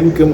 MQ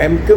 MQ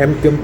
MQ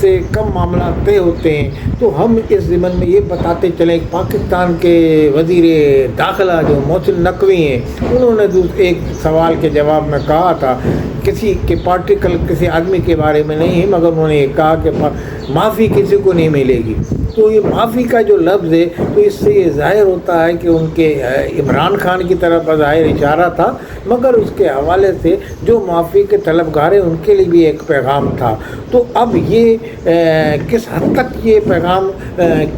سے کم معاملات طے ہوتے ہیں۔ تو ہم اس ضمن میں یہ بتاتے چلیں کہ پاکستان کے وزیر داخلہ جو محسن نقوی ہیں، انہوں نے ایک سوال کے جواب میں کہا تھا، کسی کے پارٹیکل کسی آدمی کے بارے میں نہیں ہے، مگر انہوں نے یہ کہا کہ معافی کسی کو نہیں ملے گی۔ تو یہ معافی کا جو لفظ ہے، تو اس سے یہ ظاہر ہوتا ہے کہ ان کے عمران خان کی طرف بظاہر اشارہ تھا، مگر اس کے حوالے سے جو معافی کے طلبگار ہیں ان کے لیے بھی ایک پیغام تھا۔ تو اب یہ کس حد تک یہ پیغام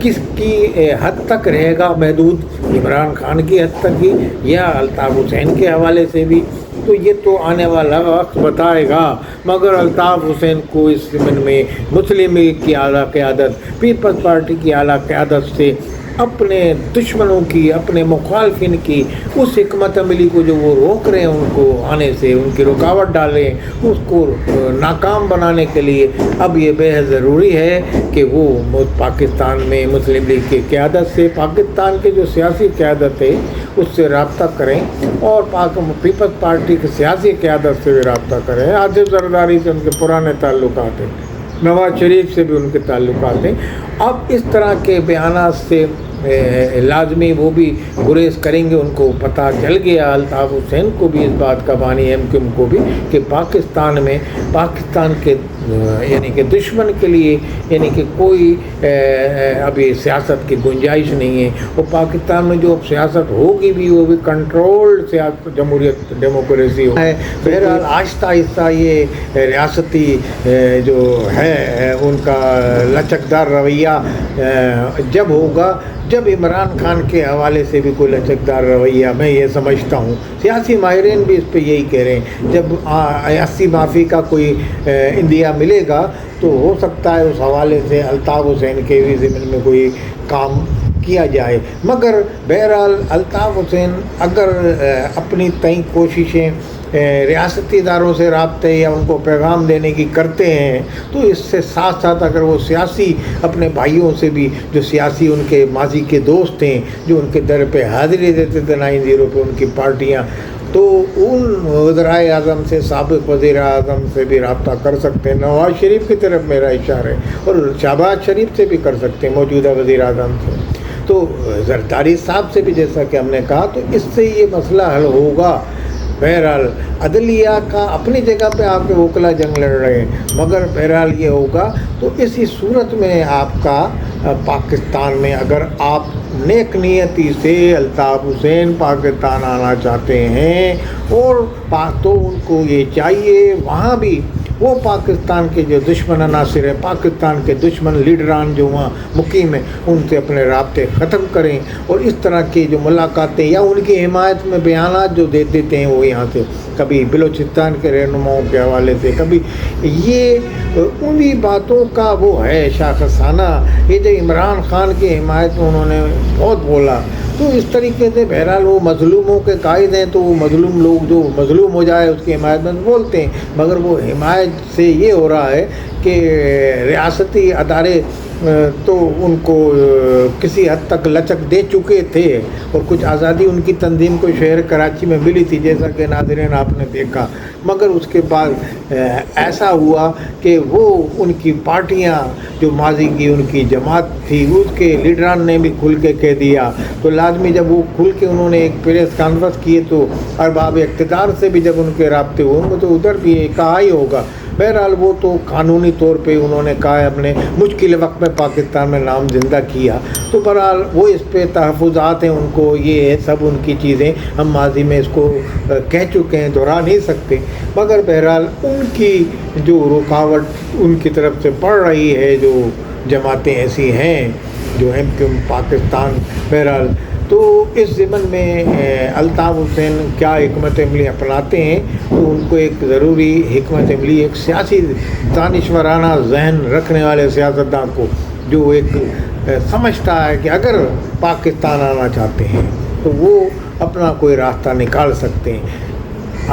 کس کی حد تک رہے گا محدود، عمران خان کی حد تک ہی یا الطاف حسین کے حوالے سے بھی، تو یہ تو آنے والا وقت بتائے گا۔ مگر الطاف حسین کو اس ضمن میں مسلم لیگ کی اعلیٰ قیادت، پیپلز پارٹی کی اعلیٰ قیادت سے اپنے دشمنوں کی، اپنے مخالفین کی اس حکمت عملی کو جو وہ روک رہے ہیں ان کو آنے سے، ان کی رکاوٹ ڈالیں، اس کو ناکام بنانے کے لیے اب یہ بے حد ضروری ہے کہ وہ پاکستان میں مسلم لیگ کی قیادت سے، پاکستان کے جو سیاسی قیادت ہے اس سے رابطہ کریں، اور پیپلز پارٹی کی سیاسی قیادت سے بھی رابطہ کریں۔ عاطف زرداری سے ان کے پرانے تعلقات ہیں، نواز شریف سے بھی ان کے تعلقات ہیں۔ اب اس طرح کے بیانات سے لازمی وہ بھی گریز کریں گے، ان کو پتہ چل گیا، الطاف حسین کو بھی اس بات کا بانی، ایم کیو ایم کو بھی، کہ پاکستان میں پاکستان کے یعنی کہ دشمن کے لیے یعنی کہ کوئی ابھی سیاست کی گنجائش نہیں ہے، اور پاکستان میں جو سیاست ہوگی بھی وہ بھی کنٹرولڈ سیاست، جمہوریت، ڈیموکریسی ہے۔ بہرحال آہستہ آہستہ یہ ریاستی جو ہے ان کا لچکدار رویہ جب ہوگا، جب عمران خان کے حوالے سے بھی کوئی لچکدار رویہ، میں یہ سمجھتا ہوں سیاسی ماہرین بھی اس پہ یہی کہہ رہے ہیں، جب 80 معافی کا کوئی اندیا ملے گا تو ہو سکتا ہے اس حوالے سے الطاف حسین کے بھی ضمن میں کوئی کام کیا جائے۔ مگر بہرحال الطاف حسین اگر اپنی تئیں کوششیں ریاستی اداروں سے رابطے یا ان کو پیغام دینے کی کرتے ہیں، تو اس سے ساتھ ساتھ اگر وہ سیاسی اپنے بھائیوں سے بھی، جو سیاسی ان کے ماضی کے دوست ہیں، جو ان کے در پہ حاضری دیتے تھے 9/0 پہ ان کی پارٹیاں، تو ان وزرائے اعظم سے، سابق وزیر اعظم سے بھی رابطہ کر سکتے ہیں۔ نواز شریف کی طرف میرا اشارہ ہے، اور شہباز شریف سے بھی کر سکتے ہیں، موجودہ وزیر اعظم سے، تو زرداری صاحب سے بھی، جیسا کہ ہم نے کہا، تو اس سے یہ مسئلہ حل ہوگا۔ بہرحال عدلیہ کا اپنی جگہ پہ آپ کے وکلا جنگ لڑ رہے ہیں، مگر بہرحال یہ ہوگا۔ تو اسی صورت میں آپ کا پاکستان میں اگر آپ نیک نیتی سے الطاف حسین پاکستان آنا چاہتے ہیں، اور تو ان کو یہ چاہیے وہاں بھی وہ پاکستان کے جو دشمن عناصر ہیں، پاکستان کے دشمن لیڈران جو وہاں مقیم ہیں، ان سے اپنے رابطے ختم کریں، اور اس طرح کی جو ملاقاتیں یا ان کی حمایت میں بیانات جو دے دیتے ہیں وہ یہاں سے، کبھی بلوچستان کے رہنماؤں کے حوالے سے، کبھی یہ انہی باتوں کا وہ ہے شاخصانہ، یہ جو عمران خان کی حمایت میں انہوں نے بہت بولا، تو اس طریقے سے بہرحال وہ مظلوموں کے قائد ہیں، تو وہ مظلوم لوگ جو مظلوم ہو جائے اس کی حمایت میں بولتے ہیں، مگر وہ حمایت سے یہ ہو رہا ہے کہ ریاستی ادارے تو ان کو کسی حد تک لچک دے چکے تھے، اور کچھ آزادی ان کی تنظیم کو شہر کراچی میں ملی تھی، جیسا کہ ناظرین آپ نے دیکھا، مگر اس کے بعد ایسا ہوا کہ وہ ان کی پارٹیاں جو ماضی کی ان کی جماعت تھی، اس کے لیڈران نے بھی کھل کے کہہ دیا، تو لازمی جب وہ کھل کے انہوں نے ایک پریس کانفرنس کیے تو ارباب اقتدار سے بھی جب ان کے رابطے ہوں گے تو ادھر بھی یہ کہا ہی ہوگا۔ بہرحال وہ تو قانونی طور پہ انہوں نے کہا ہے، اپنے مشکل وقت میں پاکستان میں نام زندہ کیا، تو بہرحال وہ اس پہ تحفظات ہیں ان کو، یہ ہے سب ان کی چیزیں، ہم ماضی میں اس کو کہہ چکے ہیں، دہرا نہیں سکتے، مگر بہرحال ان کی جو رکاوٹ ان کی طرف سے پڑ رہی ہے، جو جماعتیں ایسی ہیں جو ایم کیو ایم پاکستان، بہرحال تو اس ضمن میں الطاف حسین کیا حکمت عملی اپناتے ہیں، تو ان کو ایک ضروری حکمت عملی، ایک سیاسی دانشورانہ ذہن رکھنے والے سیاستدان کو، جو ایک سمجھتا ہے کہ اگر پاکستان آنا چاہتے ہیں تو وہ اپنا کوئی راستہ نکال سکتے ہیں۔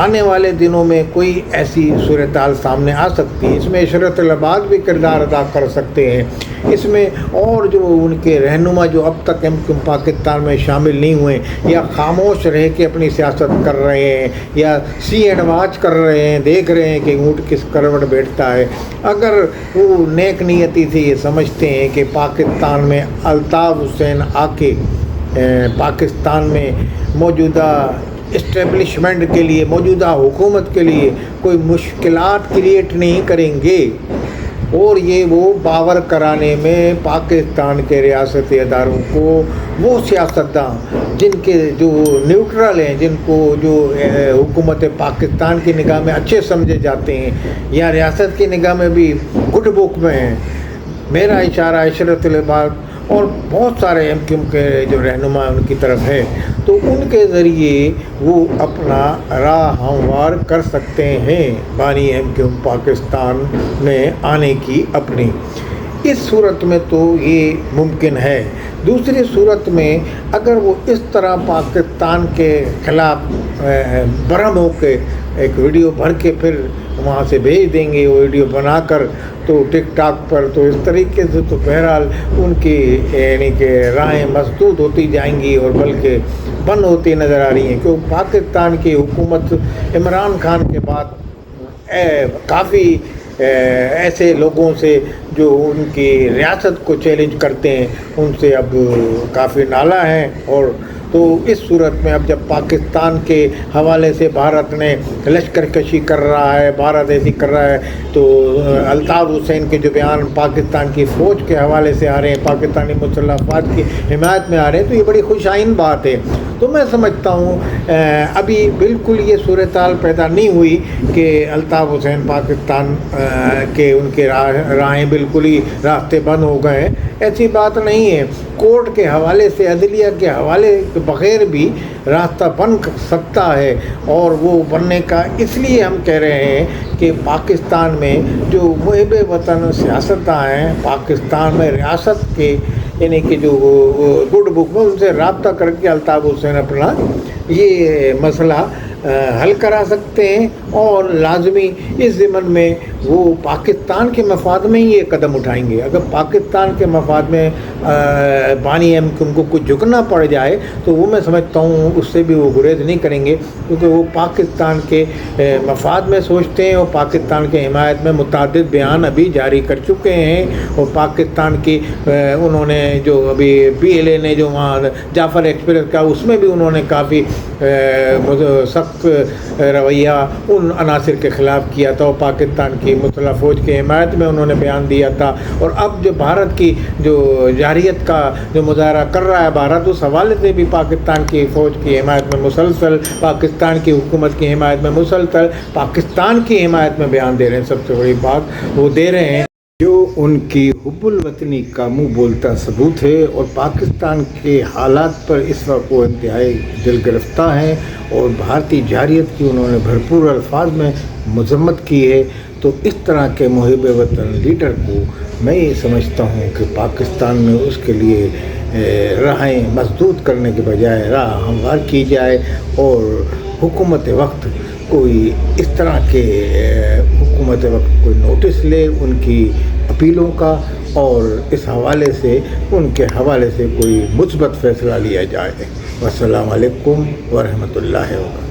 آنے والے دنوں میں کوئی ایسی صورتحال سامنے آ سکتی ہے، اس میں عشرت العباد بھی کردار ادا کر سکتے ہیں اس میں اور جو ان کے رہنما جو اب تک پاکستان میں شامل نہیں ہوئے یا خاموش رہ کے اپنی سیاست کر رہے ہیں یا سی اینڈ واچ کر رہے ہیں، دیکھ رہے ہیں کہ اونٹ کس کروٹ بیٹھتا ہے، اگر وہ نیک نیتی سے یہ سمجھتے ہیں کہ پاکستان میں الطاف حسین آ کے پاکستان میں موجودہ اسٹیبلشمنٹ کے لیے، موجودہ حکومت کے لیے کوئی مشکلات کریٹ نہیں کریں گے، اور یہ وہ باور کرانے میں پاکستان کے ریاستی اداروں کو وہ سیاستداں جن کے جو نیوٹرل ہیں، جن کو جو حکومت پاکستان کی نگاہ میں اچھے سمجھے جاتے ہیں یا ریاست کی نگاہ میں بھی گڈ بک میں ہیں، میرا اشارہ عشرت العباد اور بہت سارے ایم کیو کے جو رہنما ان کی طرف ہے، تو ان کے ذریعے وہ اپنا راہ ہموار کر سکتے ہیں بانی ایم کیو پاکستان میں آنے کی اپنی۔ اس صورت میں تو یہ ممکن ہے۔ دوسری صورت میں اگر وہ اس طرح پاکستان کے خلاف برہم ہو کے ایک ویڈیو بھر کے پھر وہاں سے بھیج دیں گے، وہ ویڈیو بنا کر تو ٹک ٹاک پر، تو اس طریقے سے تو بہرحال ان کی یعنی کہ راہیں مسدود ہوتی جائیں گی اور بلکہ بند ہوتی نظر آ رہی ہیں، کیونکہ پاکستان کی حکومت عمران خان کے بعد کافی ایسے لوگوں سے جو ان کی ریاست کو چیلنج کرتے ہیں ان سے اب کافی نالاں ہیں، اور تو اس صورت میں اب جب پاکستان کے حوالے سے بھارت نے لشکر کشی کر رہا ہے، بھارت ایسی کر رہا ہے، تو الطاف حسین کے جو بیان پاکستان کی فوج کے حوالے سے آ رہے ہیں، پاکستانی مسلح افواج کی حمایت میں آ رہے ہیں، تو یہ بڑی خوش آئند بات ہے۔ تو میں سمجھتا ہوں ابھی بالکل یہ صورتحال پیدا نہیں ہوئی کہ الطاف حسین پاکستان کے ان کے راہیں بالکل ہی راستے بند ہو گئے ہیں، ایسی بات نہیں ہے۔ کورٹ کے حوالے سے، عدلیہ کے حوالے کے بغیر بھی راستہ بن سکتا ہے، اور وہ بننے کا اس لیے ہم کہہ رہے ہیں کہ پاکستان میں جو محب وطن سیاستداں ہیں، پاکستان میں ریاست کے یعنی کہ جو گڈ بک میں ان سے رابطہ کر کے الطاف حسین اپنا یہ مسئلہ حل کرا سکتے ہیں، اور لازمی اس ضمن میں وہ پاکستان کے مفاد میں ہی یہ قدم اٹھائیں گے۔ اگر پاکستان کے مفاد میں بانی ایم کیو کو کچھ جھکنا پڑ جائے تو وہ میں سمجھتا ہوں اس سے بھی وہ گریز نہیں کریں گے، کیونکہ وہ پاکستان کے مفاد میں سوچتے ہیں، اور پاکستان کے حمایت میں متعدد بیان ابھی جاری کر چکے ہیں، اور پاکستان کی انہوں نے جو ابھی PLA نے جو وہاں جعفر ایکسپریس کا اس میں بھی انہوں نے کافی سخت رویہ ان عناصر کے خلاف کیا تھا، اور پاکستان کی مسلح فوج کی حمایت میں انہوں نے بیان دیا تھا، اور اب جو بھارت کی جو جارحیت کا جو مظاہرہ کر رہا ہے بھارت، اس حوالے سے بھی پاکستان کی فوج کی حمایت میں مسلسل، پاکستان کی حکومت کی حمایت میں مسلسل، پاکستان کی حمایت میں بیان دے رہے ہیں۔ سب سے بڑی بات وہ دے رہے ہیں جو ان کی حب الوطنی کا منہ بولتا ثبوت ہے، اور پاکستان کے حالات پر اس وقت وہ انتہائی دل گرفتہ ہیں، اور بھارتی جارحیت کی انہوں نے بھرپور الفاظ میں مذمت کی ہے۔ تو اس طرح کے محب وطن لیڈر کو میں یہ سمجھتا ہوں کہ پاکستان میں اس کے لیے راہیں مسدود کرنے کے بجائے راہ ہموار کی جائے، اور حکومت وقت کوئی اس طرح کے حکومت وقت کوئی نوٹس لے ان کی اپیلوں کا، اور اس حوالے سے ان کے حوالے سے کوئی مثبت فیصلہ لیا جائے۔ والسلام علیکم ورحمۃ اللہ وبرکاتہ۔